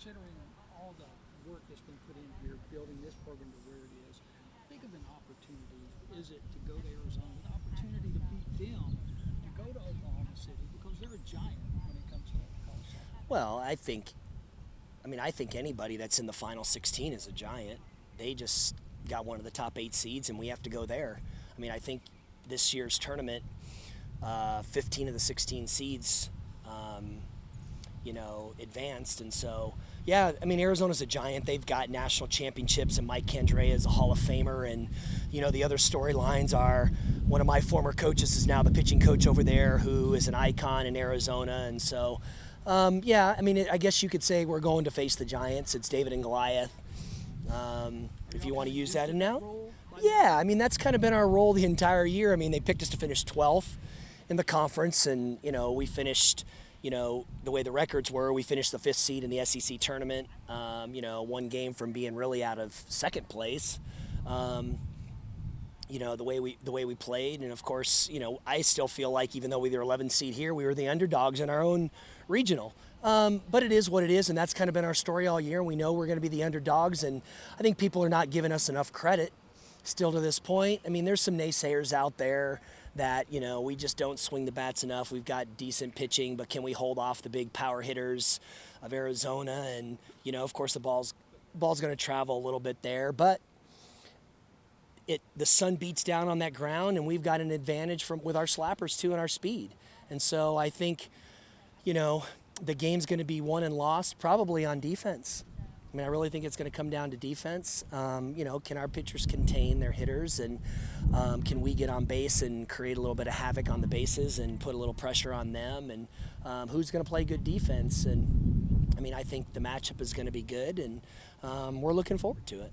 considering all the work that's been put in here, building this program to where it is, how big of an opportunity is it to go to Arizona, the opportunity to beat them, to go to Oklahoma City, because they're a giant when it comes to college softball? Well, I think anybody that's in the final 16 is a giant. They just got one of the top 8 seeds, and we have to go there. I think this year's tournament, 15 of the 16 seeds, advanced, and so yeah, Arizona's a giant. They've got national championships, and Mike Candrea is a Hall of Famer, and the other storylines are one of my former coaches is now the pitching coach over there, who is an icon in Arizona, and so. I guess you could say we're going to face the Giants. It's David and Goliath, if you want to use that now. Yeah, that's kind of been our role the entire year. They picked us to finish 12th in the conference, and, we finished, the way the records were, we finished the 5th seed in the SEC tournament, one game from being really out of second place. The way we played, and of course, I still feel like even though we were 11th seed here, we were the underdogs in our own regional. But it is what it is, and that's kind of been our story all year. We know we're going to be the underdogs, and I think people are not giving us enough credit still to this point. There's some naysayers out there that, we just don't swing the bats enough. We've got decent pitching, but can we hold off the big power hitters of Arizona? And, of course, the ball's going to travel a little bit there, but the sun beats down on that ground, and we've got an advantage with our slappers too and our speed. And so I think, the game's going to be won and lost probably on defense. I really think it's going to come down to defense. Can our pitchers contain their hitters, and can we get on base and create a little bit of havoc on the bases and put a little pressure on them? And who's going to play good defense? And I think the matchup is going to be good, and we're looking forward to it.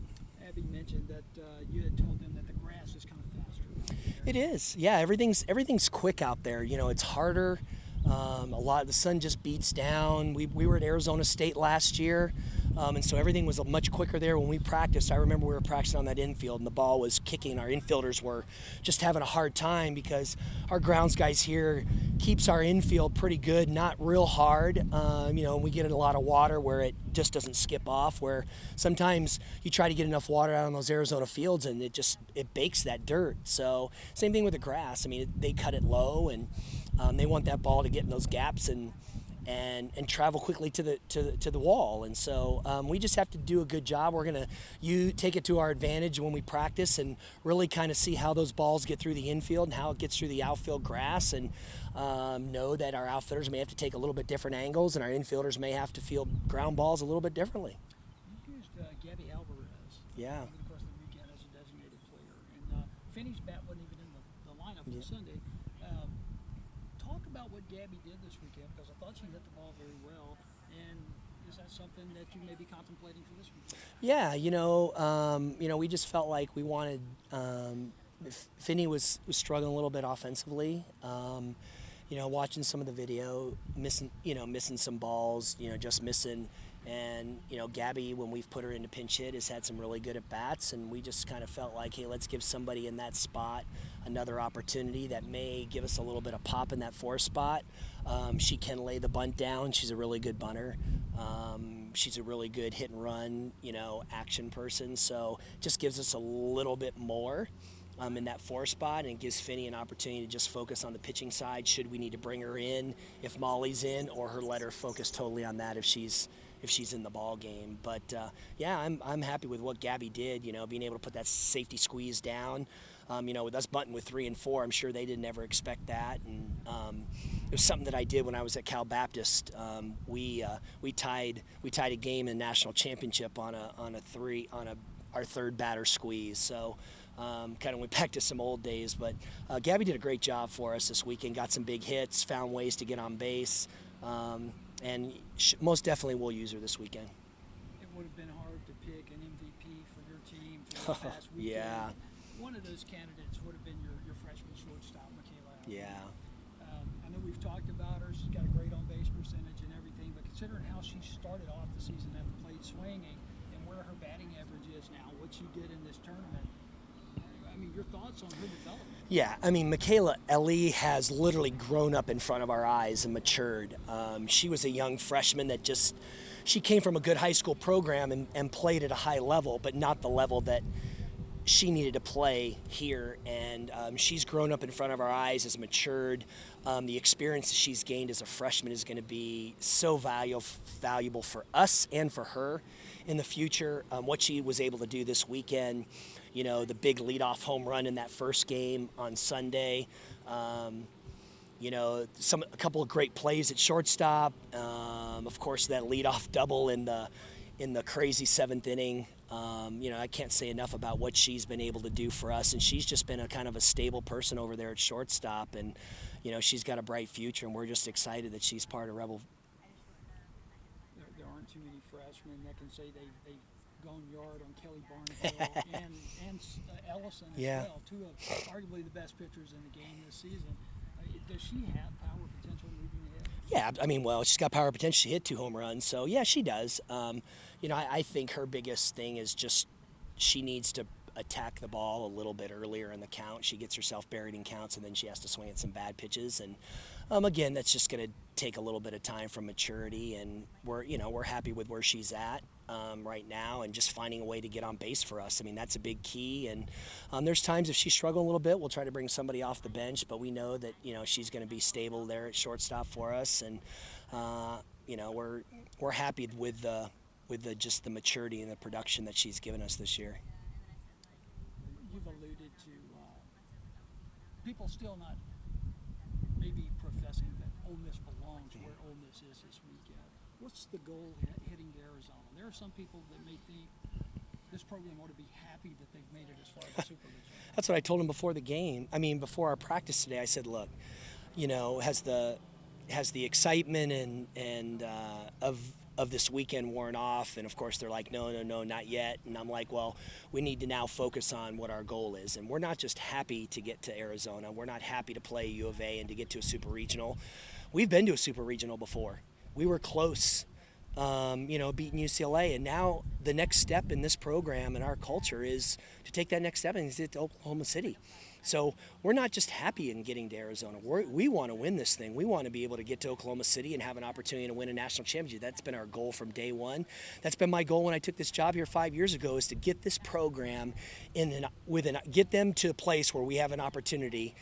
Abby mentioned that you had told them that the grass is kind of faster. It is. Yeah, everything's quick out there. It's harder. A lot of the sun just beats down. We were at Arizona State last year, and so everything was much quicker there when we practiced. I remember we were practicing on that infield, and the ball was kicking. Our infielders were just having a hard time because our grounds guys here keeps our infield pretty good, not real hard. We get in a lot of water where it just doesn't skip off, where sometimes you try to get enough water out on those Arizona fields, and it bakes that dirt. So same thing with the grass. They cut it low, and they want that ball to get in those gaps and travel quickly to the wall. And so we just have to do a good job. We're going to take it to our advantage when we practice and really kind of see how those balls get through the infield and how it gets through the outfield grass, and know that our outfielders may have to take a little bit different angles, and our infielders may have to field ground balls a little bit differently. You used Gabby Alvarez. Yeah. Over the course of the weekend as a designated player, and Finney's bat wasn't even in the lineup on Sunday. Talk about what Gabby did this weekend, because I thought she hit the ball very well. And is that something that you may be contemplating for this weekend? Yeah, we just felt like we wanted. Finney was struggling a little bit offensively. Watching some of the video, missing some balls, just missing. And, Gabby, when we've put her into pinch hit, has had some really good at-bats, and we just kind of felt like, hey, let's give somebody in that spot another opportunity that may give us a little bit of pop in that 4 spot. She can lay the bunt down. She's a really good bunter. She's a really good hit and run, action person. So it just gives us a little bit more in that 4 spot, and it gives Finney an opportunity to just focus on the pitching side should we need to bring her in if Molly's in, or let her focus totally on that if she's in the ball game. But I'm happy with what Gabby did, being able to put that safety squeeze down. With us bunting with 3 and 4, I'm sure they didn't ever expect that. And it was something that I did when I was at Cal Baptist. We tied a game in national championship on our third batter squeeze. So kind of went back to some old days. But Gabby did a great job for us this weekend. Got some big hits, found ways to get on base. And most definitely we'll use her this weekend. It would have been hard to pick an MVP for your team for the past weekend. Yeah. One of those candidates would have been your freshman shortstop, Michaela. Yeah. I know we've talked about her. She's got a great on-base percentage and everything, but considering how she started off the season at the plate swinging and where her batting average is now, what she did in this tournament, your thoughts on her development? Yeah, Michaela Ellie has literally grown up in front of our eyes and matured. She was a young freshman that just, she came from a good high school program and played at a high level, but not the level that she needed to play here, and she's grown up in front of our eyes, has matured. The experience that she's gained as a freshman is going to be so valuable for us and for her in the future. What she was able to do this weekend, the big leadoff home run in that first game on Sunday. A couple of great plays at shortstop. Of course, that leadoff double in the crazy seventh inning. I can't say enough about what she's been able to do for us, and she's just been a kind of a stable person over there at shortstop, and she's got a bright future, and we're just excited that she's part of Rebel. There aren't too many freshmen that can say they've gone yard on Kelly Barnhill and Ellison as well, two of arguably the best pitchers in the game this season. Does she have power potential moving ahead? Yeah, she's got power potential. She hit 2 home runs, so yeah, she does. I think her biggest thing is just she needs to attack the ball a little bit earlier in the count. She gets herself buried in counts, and then she has to swing at some bad pitches. And again, that's just going to take a little bit of time from maturity. And we're happy with where she's at right now, and just finding a way to get on base for us. I mean, that's a big key. And there's times if she's struggling a little bit, we'll try to bring somebody off the bench. But we know that she's going to be stable there at shortstop for us. And we're happy with just the maturity and the production that she's given us this year. You've alluded to people still not maybe professing that Ole Miss belongs where Ole Miss is this weekend. What's the goal heading to Arizona? There are some people that may think this program ought to be happy that they've made it as far as the Super Regional. That's what I told them before the game. Before our practice today, I said, look, has the excitement and of this weekend worn off? And of course they're like, no, not yet. And I'm like, well, we need to now focus on what our goal is. And we're not just happy to get to Arizona. We're not happy to play U of A and to get to a Super Regional. We've been to a Super Regional before. We were close, beating UCLA. And now the next step in this program and our culture is to take that next step and get to Oklahoma City. So we're not just happy in getting to Arizona. We want to win this thing. We want to be able to get to Oklahoma City and have an opportunity to win a national championship. That's been our goal from day one. That's been my goal when I took this job here 5 years ago, is to get this program get them to a place where we have an opportunity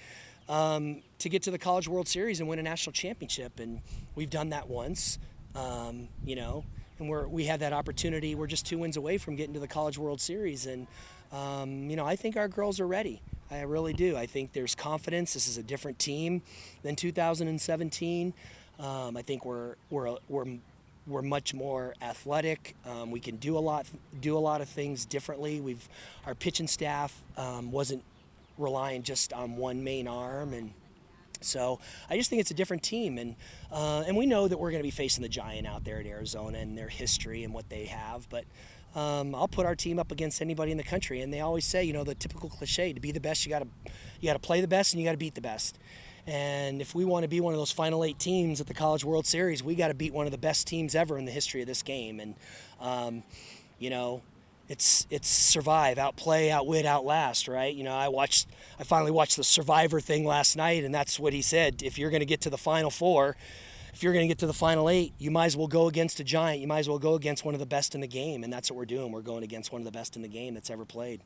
to get to the College World Series and win a national championship. And we've done that once, and we have that opportunity. We're just 2 wins away from getting to the College World Series. And, I think our girls are ready. I really do. I think there's confidence. This is a different team than 2017. I think we're much more athletic. We can do a lot of things differently. Our pitching staff wasn't relying just on one main arm, and so I just think it's a different team. And we know that we're going to be facing the Giant out there at Arizona and their history and what they have, but I'll put our team up against anybody in the country. And they always say, the typical cliche, to be the best, you got to play the best and you got to beat the best. And if we want to be one of those final 8 teams at the College World Series, we got to beat one of the best teams ever in the history of this game. And it's survive, outplay, outwit, outlast, right? I finally watched the Survivor thing last night, and that's what he said. If you're going to get to the Final 4, if you're going to get to the Final 8, you might as well go against a giant. You might as well go against one of the best in the game, and that's what we're doing. We're going against one of the best in the game that's ever played.